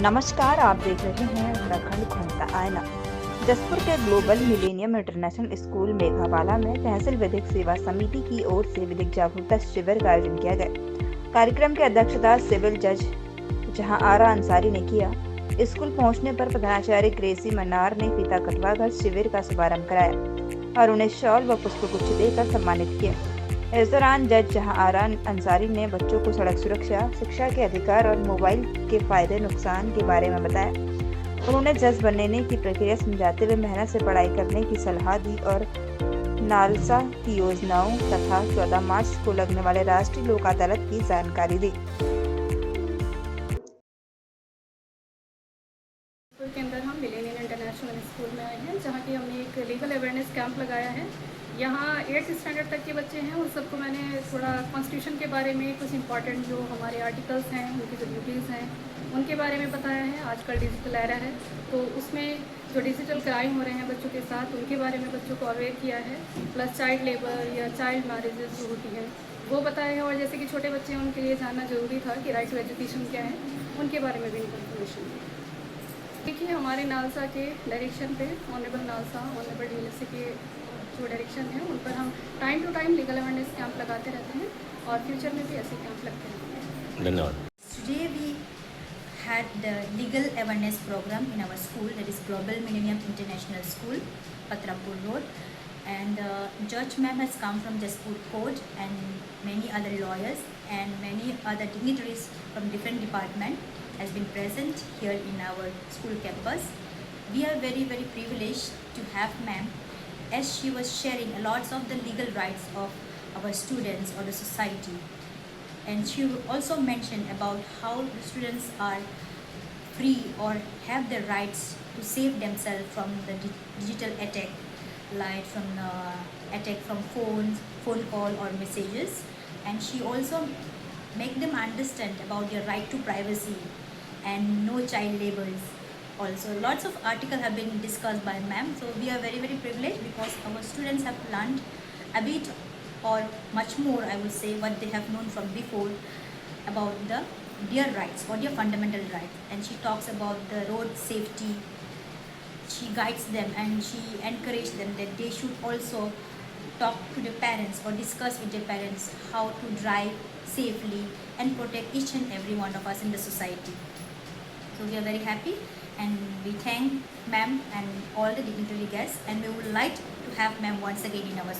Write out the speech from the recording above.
नमस्कार, आप देख रहे हैं उत्तराखंड घूमता आईना। जसपुर के ग्लोबल मिलेनियम इंटरनेशनल स्कूल मेघावाला में तहसील विधिक सेवा समिति की ओर से विधिक जागरूकता शिविर का आयोजन किया गया। कार्यक्रम की अध्यक्षता सिविल जज जहां आरा अंसारी ने किया। स्कूल पहुंचने पर प्रधानाचार्य ग्रेसी मन्नार ने फीता कटवाकर शिविर का शुभारंभ कराया और उन्हें शॉल व पुष्पगुच्छ देकर सम्मानित किया। इस दौरान जज जहां आरा अंसारी ने बच्चों को सड़क सुरक्षा, शिक्षा के अधिकार और मोबाइल के फायदे नुकसान के बारे में बताया। उन्होंने जज बनने की प्रक्रिया समझाते हुए मेहनत से पढ़ाई करने की सलाह दी और नालसा की योजनाओं तथा 14 मार्च को लगने वाले राष्ट्रीय लोक अदालत की जानकारी दी। के अंदर हम मिलेनियम इंटरनेशनल स्कूल में आए हैं, जहाँ की हमने एक लीगल अवेयरनेस कैंप लगाया है। यहाँ 8th स्टैंडर्ड तक के बच्चे हैं, उन सबको मैंने थोड़ा कॉन्स्टिट्यूशन के बारे में, कुछ इंपॉर्टेंट जो हमारे आर्टिकल्स हैं, उनकी जो ड्यूटीज़ हैं, उनके बारे में बताया है। आजकल डिजिटल एरा है, तो उसमें जो डिजिटल क्राइम हो रहे हैं बच्चों के साथ, उनके बारे में बच्चों को अवेयर किया है। प्लस चाइल्ड लेबर या चाइल्ड मैरिजेस जो होती हैं वो बताया है। और जैसे कि छोटे बच्चे हैं, उनके लिए जानना ज़रूरी था कि राइट टू एजुकेशन क्या है, उनके बारे में भी इन्फॉर्मेशन दी। देखिए, हमारे नालसा के डायरेक्शन पे ऑनरेबल नालसा, ऑनरेबल डीएलसी के जो डायरेक्शन है, उन पर हम time to time legal awareness camp लगाते रहते हैं और फ्यूचर में भी ऐसे कैंप लगते रहेंगे। धन्यवाद। Today we had the legal awareness program in our school, that is Global Millennium International School, Patrapur Road, and Judge Ma'am has come from Jaspur Court, and many other lawyers and many other dignitaries from different departments has been present here in our school campus. We are very privileged to have Ma'am, as she was sharing a lots of the legal rights of our students or the society. And she also mentioned about how the students are free or have the rights to save themselves from the digital attack, like from the attack from phone call or messages. And she also make them understand about their right to privacy and no child labors. Also, lots of articles have been discussed by Ma'am. So we are very privileged because our students have learned a bit or much more, I would say, what they have known from before about their rights or their fundamental rights. And she talks about the road safety. She guides them and she encourages them that they should also talk to their parents or discuss with their parents how to drive safely and protect each and every one of us in the society. So we are very happy and we thank Ma'am and all the dignitary guests, and we would like to have Ma'am once again in our